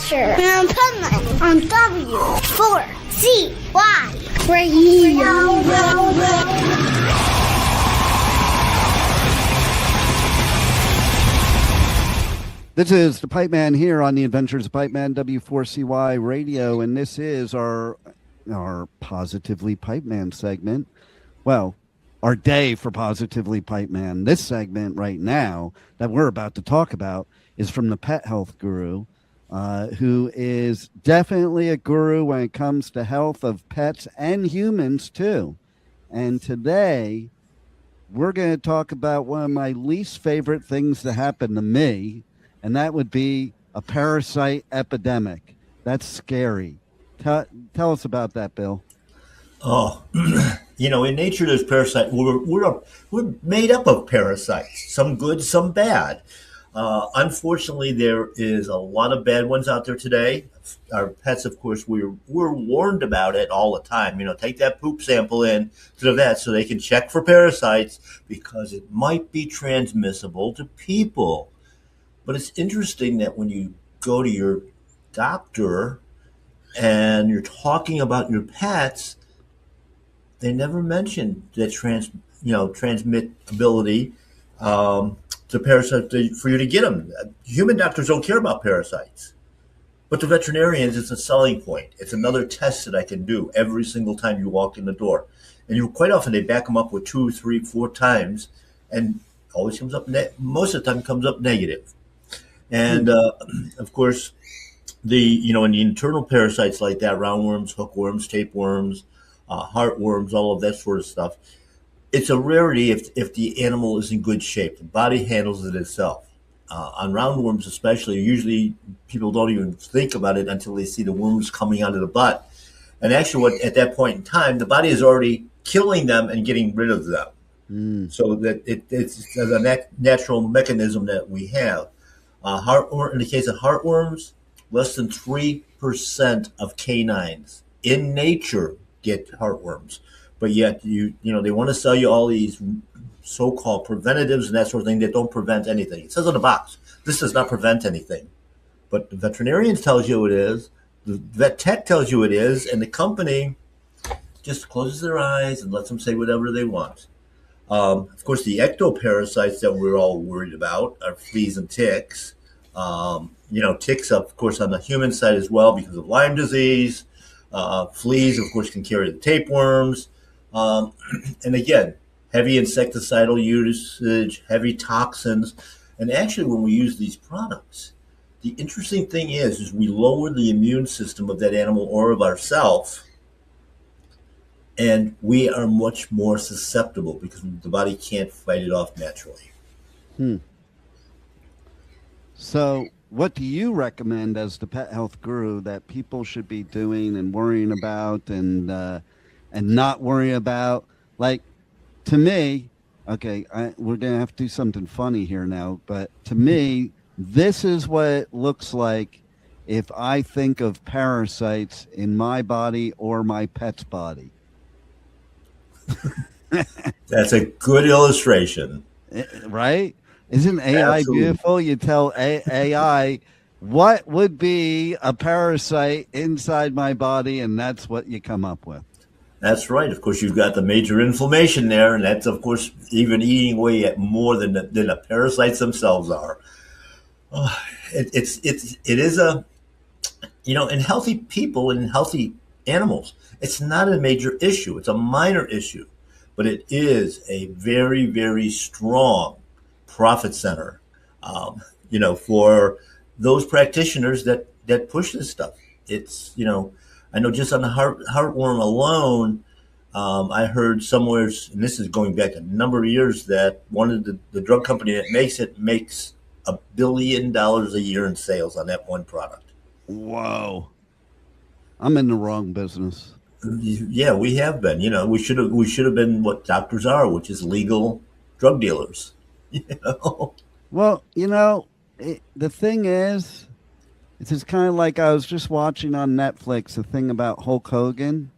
Adventure in Pipeman on W4CY Radio. This is the Pipeman here on the Adventures of Pipeman, W4CY Radio, and this is our Positively Pipeman segment. Well, our day for Positively Pipeman. This segment right now that we're about to talk about is from the pet health guru, who is definitely a guru when it comes to health of pets and humans too. And today we're going to talk about one of my least favorite things to happen to me, and that would be a parasite epidemic. That's scary. Tell us about that, Bill. Oh, in nature, there's parasites. We're made up of parasites, some good, some bad. Unfortunately, there is a lot of bad ones out there today. Our pets, of course, we're warned about it all the time. Take that poop sample in to the vet so they can check for parasites because it might be transmissible to people. But it's interesting that when you go to your doctor and you're talking about your pets, they never mention that transmittability to parasites for you to get them. Human doctors don't care about parasites, but to veterinarians, it's a selling point. It's another test that I can do every single time you walk in the door, and quite often they back them up with 2, 3, 4 times, and always comes up. Most of the time, comes up negative. And of course, in the internal parasites like that, roundworms, hookworms, tapeworms, heartworms, all of that sort of stuff, it's a rarity if the animal is in good shape. The body handles it itself. On roundworms especially, usually people don't even think about it until they see the worms coming out of the butt. And actually, at that point in time, the body is already killing them and getting rid of them. So that it's a natural mechanism that we have. In the case of heartworms, less than 3% of canines in nature get heartworms. But yet, they want to sell you all these so-called preventatives and that sort of thing that don't prevent anything. It says on the box, this does not prevent anything. But the veterinarian tells you it is, the vet tech tells you it is, and the company just closes their eyes and lets them say whatever they want. Of course, the ectoparasites that we're all worried about are fleas and ticks. Ticks, of course, on the human side as well because of Lyme disease. Fleas, of course, can carry the tapeworms. And again, heavy insecticidal usage, heavy toxins. And actually, when we use these products, the interesting thing is we lower the immune system of that animal or of ourselves. And we are much more susceptible because the body can't fight it off naturally. So what do you recommend as the pet health guru that people should be doing and worrying about and not worrying about? Like, to me, okay, we're going to have to do something funny here now, but to me, this is what it looks like if I think of parasites in my body or my pet's body. That's a good illustration. Right? Isn't AI Absolutely. Beautiful? You tell AI what would be a parasite inside my body, and that's what you come up with. That's right. Of course, you've got the major inflammation there, and that's, of course, even eating away at more than the parasites themselves are. It is a, in healthy people and healthy animals, it's not a major issue. It's a minor issue, but it is a very, very strong profit center, for those practitioners that push this stuff. It's, I know just on the heartworm alone, I heard somewhere, and this is going back a number of years, that one of the drug company that makes it makes $1 billion a year in sales on that one product. Whoa. I'm in the wrong business. Yeah, we have been. We should have been what doctors are, which is legal drug dealers. Well, the thing is, it's just kind of like I was just watching on Netflix a thing about Hulk Hogan.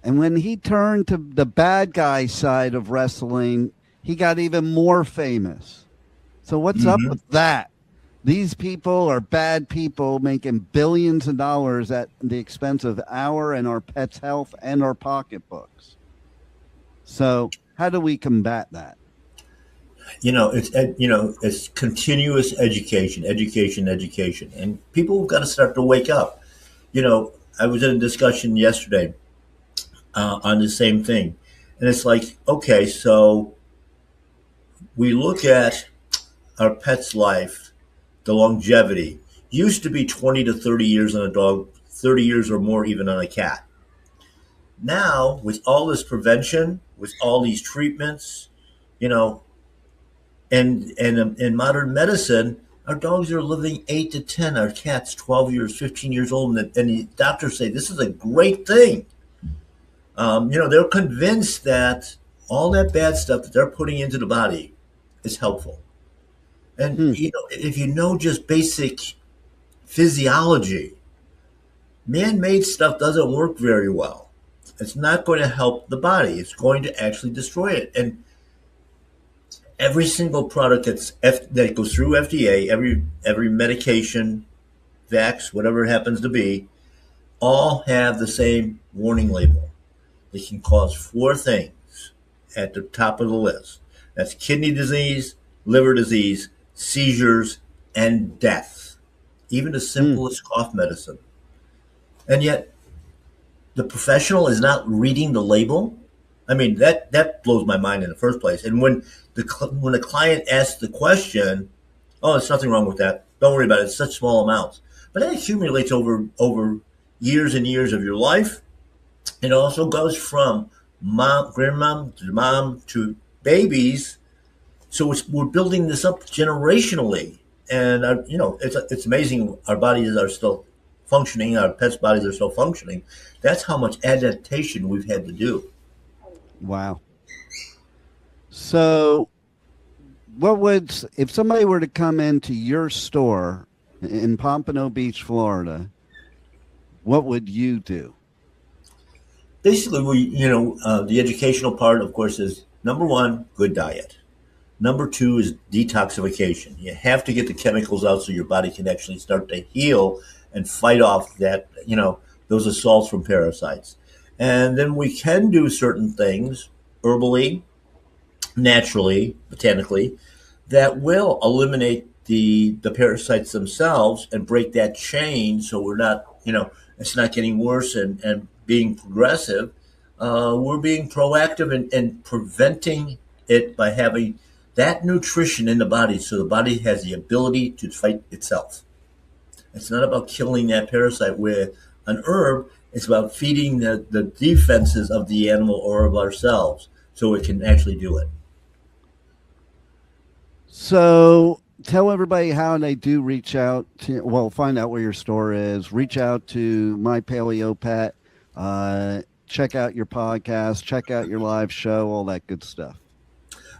And when he turned to the bad guy side of wrestling, he got even more famous. So what's up with that? These people are bad people making billions of dollars at the expense of our and our pets' health and our pocketbooks. So how do we combat that? It's continuous education, education, and people have got to start to wake up. I was in a discussion yesterday on the same thing, and it's like, okay, so we look at our pet's life, the longevity used to be 20 to 30 years on a dog, 30 years or more even on a cat. Now, with all this prevention, with all these treatments, you know, and in modern medicine, our dogs are living 8 to 10, our cats 12 years, 15 years old, and the doctors say this is a great thing. They're convinced that all that bad stuff that they're putting into the body is helpful. And, if you know just basic physiology, man-made stuff doesn't work very well. It's not going to help the body. It's going to actually destroy it. And every single product that goes through FDA, every medication, vax, whatever it happens to be, all have the same warning label. It can cause 4 things at the top of the list. That's kidney disease, liver disease, seizures, and death. Even the simplest cough medicine. And yet, the professional is not reading the label. I mean, that blows my mind in the first place. And when the client asks the question, "Oh, there's nothing wrong with that. Don't worry about it. It's such small amounts," but that accumulates over years and years of your life. It also goes from grandmom to mom to babies. So we're building this up generationally, and it's amazing. Our bodies are still functioning. Our pets' bodies are still functioning. That's how much adaptation we've had to do. Wow. So if somebody were to come into your store in Pompano Beach, Florida, what would you do? Basically, the educational part, of course, is number 1, good diet. Number 2 is detoxification. You have to get the chemicals out so your body can actually start to heal and fight off those assaults from parasites. And then we can do certain things herbally, naturally, botanically, that will eliminate the parasites themselves and break that chain so we're not, it's not getting worse and being progressive. We're being proactive and preventing it by having that nutrition in the body so the body has the ability to fight itself. It's not about killing that parasite with an herb. It's about feeding the defenses of the animal or of ourselves so it can actually do it. So tell everybody how they do reach out to, find out where your store is, reach out to My Paleo Pet, check out your podcast, check out your live show, all that good stuff.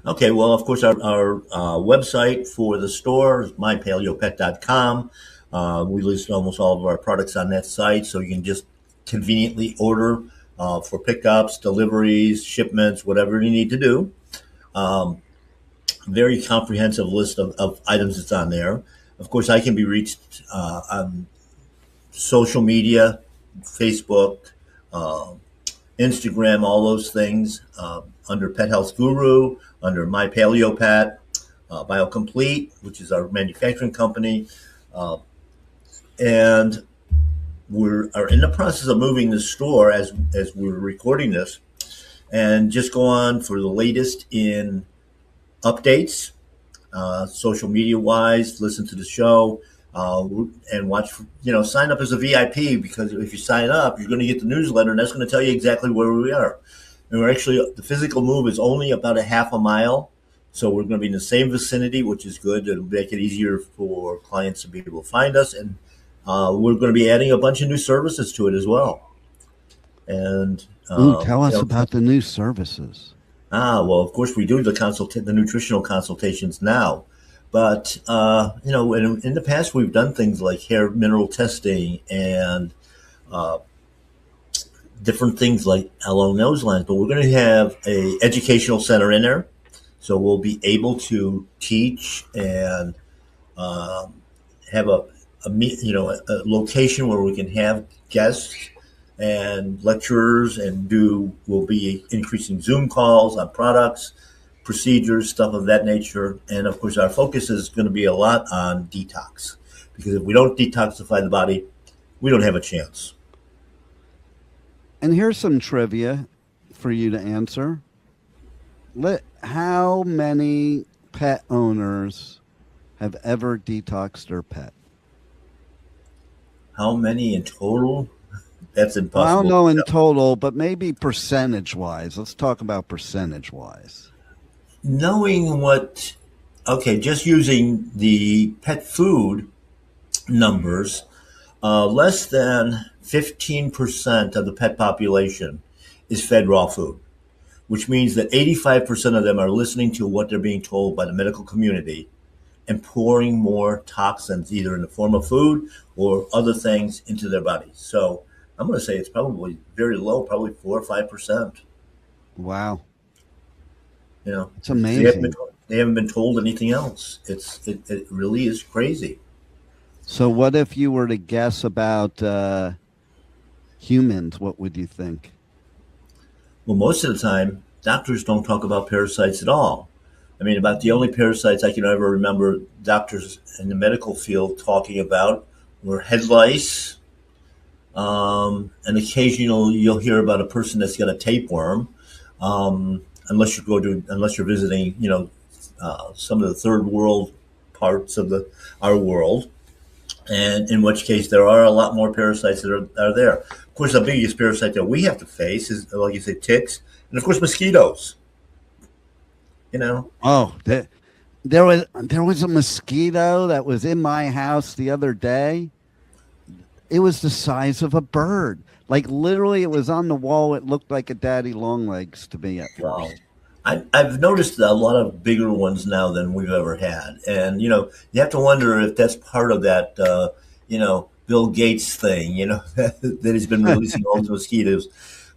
Okay, well, of course, our website for the store is mypaleopet.com. We list almost all of our products on that site, so you can just conveniently order for pickups, deliveries, shipments, whatever you need to do. Very comprehensive list of items that's on there. Of course, I can be reached on social media, Facebook, Instagram, all those things, under Pet Health Guru, under My Paleo Pet, BioComplete, which is our manufacturing company. And we are in the process of moving the store as we're recording this, and just go on for the latest in updates, social media wise, listen to the show, and watch, sign up as a VIP, because if you sign up, you're going to get the newsletter, and that's going to tell you exactly where we are. And the physical move is only about a half a mile. So we're going to be in the same vicinity, which is good. It'll make it easier for clients to be able to find us. And we're going to be adding a bunch of new services to it as well. And tell us about the new services. Well, of course, we do the nutritional consultations now. But, in the past, we've done things like hair mineral testing and different things like along those lines. But we're going to have a educational center in there. So we'll be able to teach and have a location where we can have guests and lecturers, and we'll be increasing Zoom calls on products, procedures, stuff of that nature. And of course, our focus is going to be a lot on detox, because if we don't detoxify the body, we don't have a chance. And here's some trivia for you to answer. How many pet owners have ever detoxed their pet? How many in total? That's impossible. Well, I don't know in total, but maybe percentage-wise. Let's talk about percentage-wise. Knowing just using the pet food numbers, less than 15% of the pet population is fed raw food, which means that 85% of them are listening to what they're being told by the medical community and pouring more toxins, either in the form of food or other things, into their bodies. So I'm going to say it's probably very low, probably 4 or 5%. Wow. It's amazing. They haven't been told anything else. It really is crazy. So what if you were to guess about humans? What would you think? Well, most of the time, doctors don't talk about parasites at all. I mean, about the only parasites I can ever remember doctors in the medical field talking about were head lice, and occasionally you'll hear about a person that's got a tapeworm, unless you're visiting, some of the third world parts of our world, and in which case there are a lot more parasites that are there. Of course, the biggest parasite that we have to face is, like you said, ticks, and of course mosquitoes. Oh, there was a mosquito that was in my house the other day. It was the size of a bird. Like literally, it was on the wall. It looked like a daddy long legs to me at first. I've noticed a lot of bigger ones now than we've ever had, and you have to wonder if that's part of that Bill Gates thing, that he's been releasing all these mosquitoes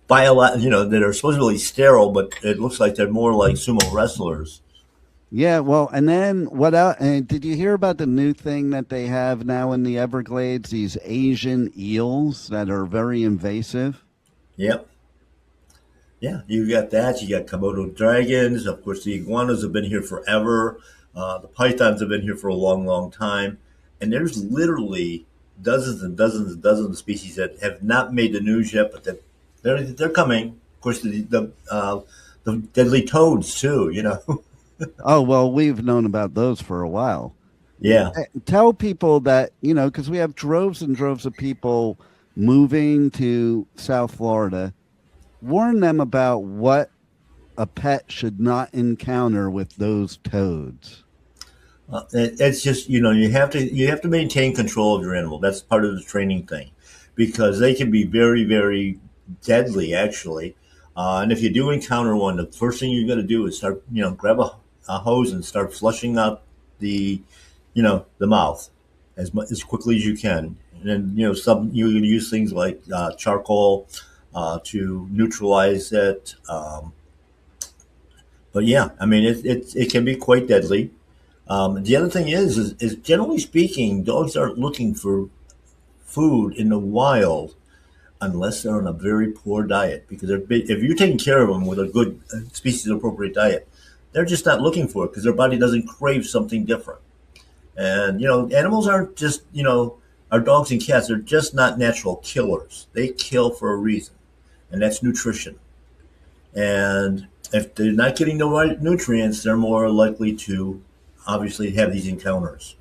by a lot, that are supposedly sterile, but it looks like they're more like sumo wrestlers. Yeah, well, and then what else? And did you hear about the new thing that they have now in the Everglades? These Asian eels that are very invasive. Yep. Yeah, you got that. You got Komodo dragons. Of course, the iguanas have been here forever. The pythons have been here for a long, long time. And there's literally dozens and dozens and dozens of species that have not made the news yet, but they're coming. Of course, the deadly toads too. Oh, well, we've known about those for a while. Yeah. Tell people that, because we have droves and droves of people moving to South Florida. Warn them about what a pet should not encounter with those toads. It's just, you have to maintain control of your animal. That's part of the training thing, because they can be very, very deadly, actually. And if you do encounter one, the first thing you're going to do is start, grab a hose and start flushing out the mouth as quickly as you can. And then, you can use things like charcoal to neutralize it. But yeah, I mean, it can be quite deadly. The other thing is generally speaking, dogs aren't looking for food in the wild unless they're on a very poor diet, because if you're taking care of them with a good species appropriate diet, they're just not looking for it because their body doesn't crave something different. And, animals aren't just, our dogs and cats are just not natural killers. They kill for a reason, and that's nutrition. And if they're not getting the right nutrients, they're more likely to obviously have these encounters.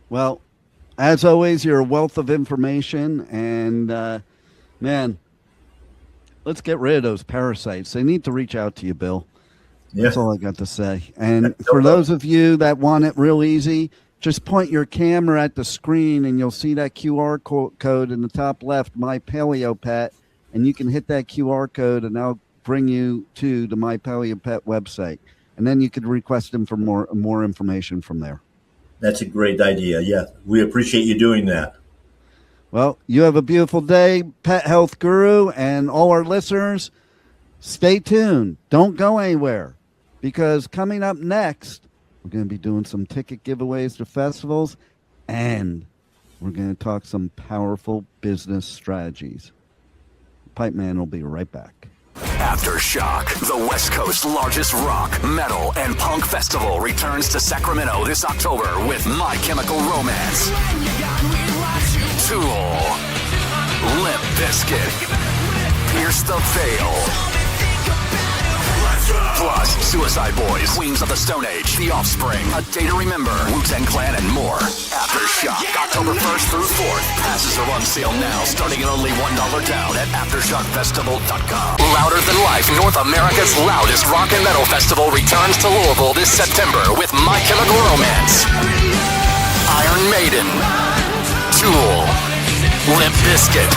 Well, as always, you're a wealth of information, and man, let's get rid of those parasites. They need to reach out to you, Bill. That's all I got to say. And for those of you that want it real easy, just point your camera at the screen and you'll see that QR code in the top left, My Paleo Pet, and you can hit that QR code and I'll bring you to the My Paleo Pet website. And then you could request them for more information from there. That's a great idea. Yeah, we appreciate you doing that. Well, you have a beautiful day, Pet Health Guru, and all our listeners, stay tuned. Don't go anywhere, because coming up next, We're going to be doing some ticket giveaways to festivals, and we're going to talk some powerful business strategies. Pipeman will be right back. Aftershock, the West Coast's largest rock, metal, and punk festival, returns to Sacramento this October with My Chemical Romance, Tool, Limp Bizkit, Pierce the Veil, plus Suicide Boys, Queens of the Stone Age, The Offspring, A Day to Remember, Wu-Tang Clan, and more. Aftershock, October 1st through 4th. Passes are on sale now, starting at only $1 down at AftershockFestival.com. Louder Than Life, North America's loudest rock and metal festival, returns to Louisville this September with My Chemical Romance, Iron Maiden, Tool, Limp Bizkit,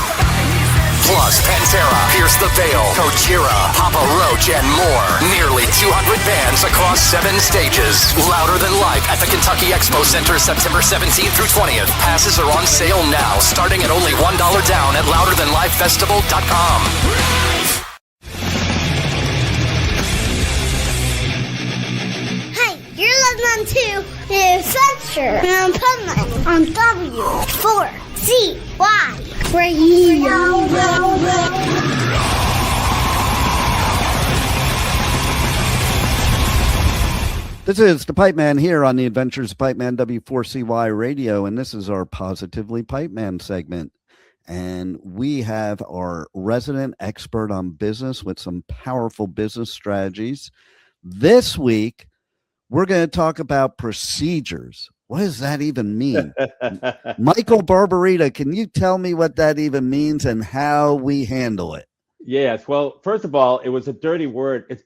plus Pantera, Pierce the Veil, Gojira, Papa Roach, and more. Nearly 200 bands across 7 stages. Louder Than Life at the Kentucky Expo Center, September 17th through 20th. Passes are on sale now, starting at only $1 down at louderthanlifefestival.com. Hi, you're listening to The Adventures of Pipeman on W4CY Radio. This is the Pipeman here on the Adventures of Pipeman W4CY Radio, and this is our Positively Pipeman segment. And we have our resident expert on business with some powerful business strategies. This week, we're going to talk about procedures. What does that even mean? Michael Barbarita, can you tell me what that even means and how we handle it? Yes. Well, first of all, it was a dirty word. It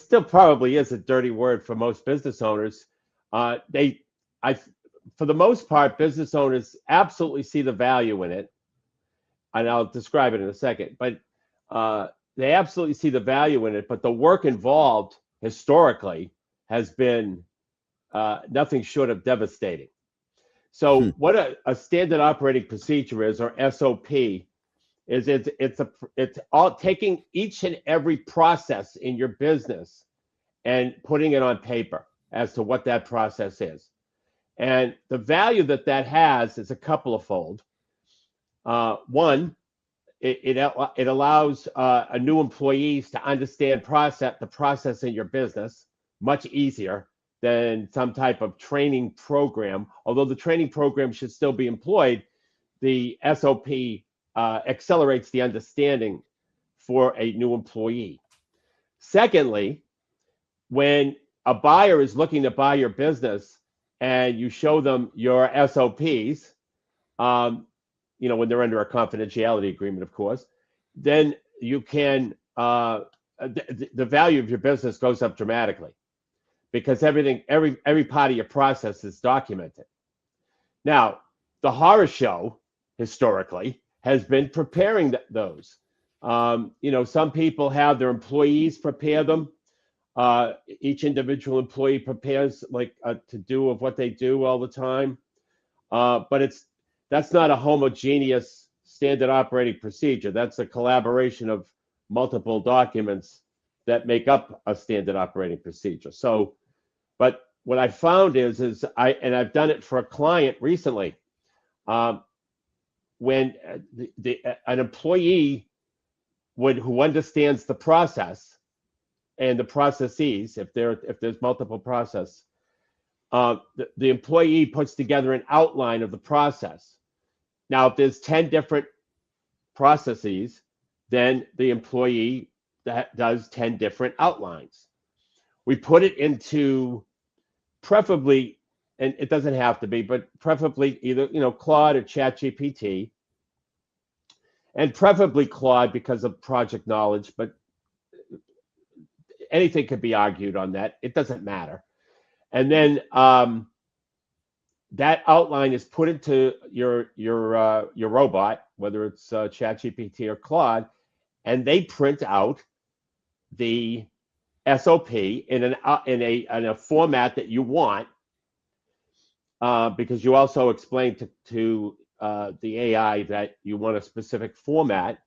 still probably is a dirty word for most business owners. For the most part, business owners absolutely see the value in it. And I'll describe it in a second, but they absolutely see the value in it. But the work involved historically has been nothing short of devastating. So what a standard operating procedure is, or SOP, is it's all taking each and every process in your business and putting it on paper as to what that process is. And the value that has is a couple of fold. One, it allows a new employees to understand the process in your business much easier than some type of training program. Although the training program should still be employed, the SOP accelerates the understanding for a new employee. Secondly, when a buyer is looking to buy your business and you show them your SOPs, when they're under a confidentiality agreement, of course, then you can, the value of your business goes up dramatically because every part of your process is documented. Now, the horror show historically has been preparing those. Some people have their employees prepare them. Each individual employee prepares to do of what they do all the time. But that's not a homogeneous standard operating procedure. That's a collaboration of multiple documents that make up a standard operating procedure. So, but what I found is I've done it for a client recently. When an employee who understands the process and the processes, if there's multiple process, the employee puts together an outline of the process. Now, if there's 10 different processes, then the employee that does 10 different outlines. We put it into preferably, and it doesn't have to be, but preferably either Claude or ChatGPT, and preferably Claude because of project knowledge, but anything could be argued on that. It doesn't matter. And then that outline is put into your robot, whether it's ChatGPT or Claude, and they print out the SOP in a format that you want, because you also explain to the AI that you want a specific format,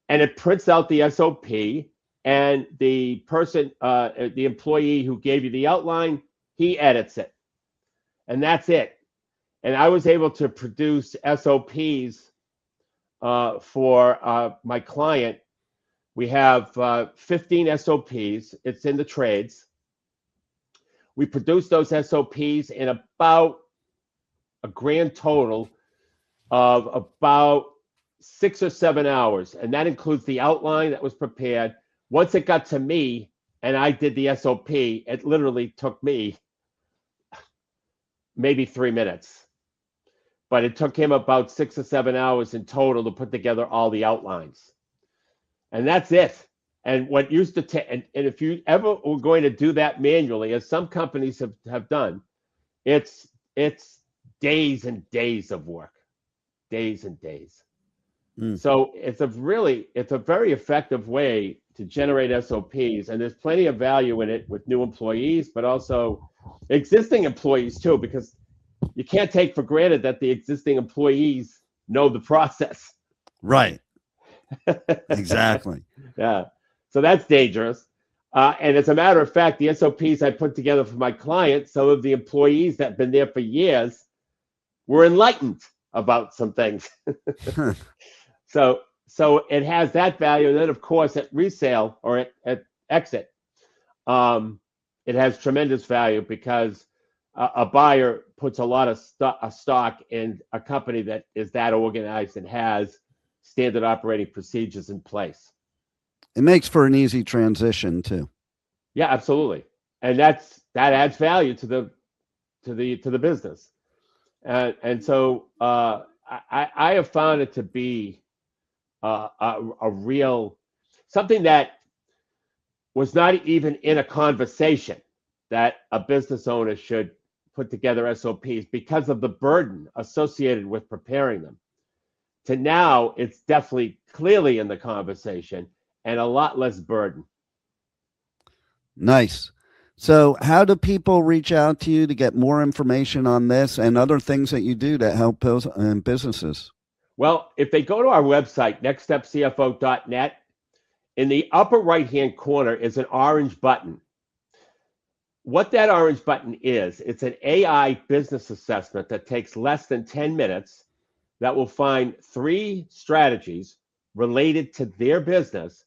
and it prints out the SOP, and the person, the employee who gave you the outline, he edits it, and that's it. And I was able to produce SOPs for my client. We have 15 SOPs. It's in the trades. We produce those SOPs in about a grand total of about 6 or 7 hours. And that includes the outline that was prepared. Once it got to me and I did the SOP, it literally took me maybe 3 minutes. But it took him about 6 or 7 hours in total to put together all the outlines. And that's it. And what used to take, and if you ever were going to do that manually, as some companies have done, it's days and days of work, days and days. So it's a very effective way to generate SOPs, and there's plenty of value in it with new employees, but also existing employees too, because you can't take for granted that the existing employees know the process. Right. Exactly. Yeah. So that's dangerous. And as a matter of fact, the SOPs I put together for my clients, some of the employees that have been there for years were enlightened about some things. So it has that value. And then, of course, at resale or at exit, it has tremendous value because a buyer puts a lot of stock in a company that is that organized and has standard operating procedures in place. It makes for an easy transition too. Yeah, absolutely, and that adds value to the business, and so I have found it to be a real something that was not even in a conversation that a business owner should put together SOPs because of the burden associated with preparing them. To now, it's definitely clearly in the conversation and a lot less burden. Nice. So how do people reach out to you to get more information on this and other things that you do to help businesses? Well, if they go to our website, nextstepcfo.net, in the upper right-hand corner is an orange button. What that orange button is, it's an AI business assessment that takes less than 10 minutes that will find 3 strategies related to their business,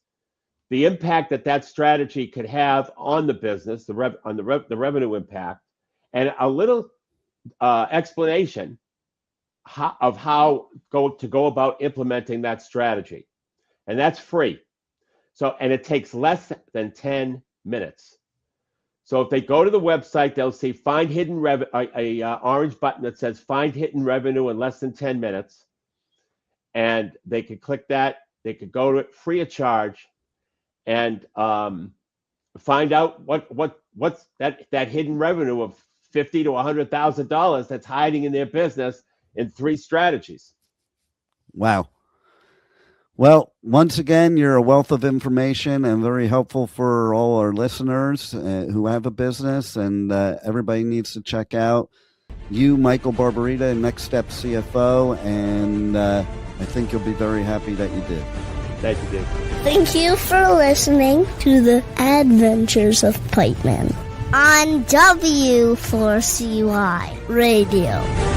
the impact that strategy could have on the business, the revenue impact, and a little explanation of how to go about implementing that strategy. And that's free. And it takes less than 10 minutes. So if they go to the website, they'll see find hidden revenue, a orange button that says find hidden revenue in less than 10 minutes. And they could click that. They could go to it free of charge and find out what's that hidden revenue of $50,000 to $100,000 that's hiding in their business in 3 strategies. Wow. Well, once again, you're a wealth of information and very helpful for all our listeners who have a business, and everybody needs to check out you, Michael Barbarita, Next Step CFO, and I think you'll be very happy that you did. Thank you, Dave. Thank you for listening to the Adventures of Pipeman on W4CY Radio.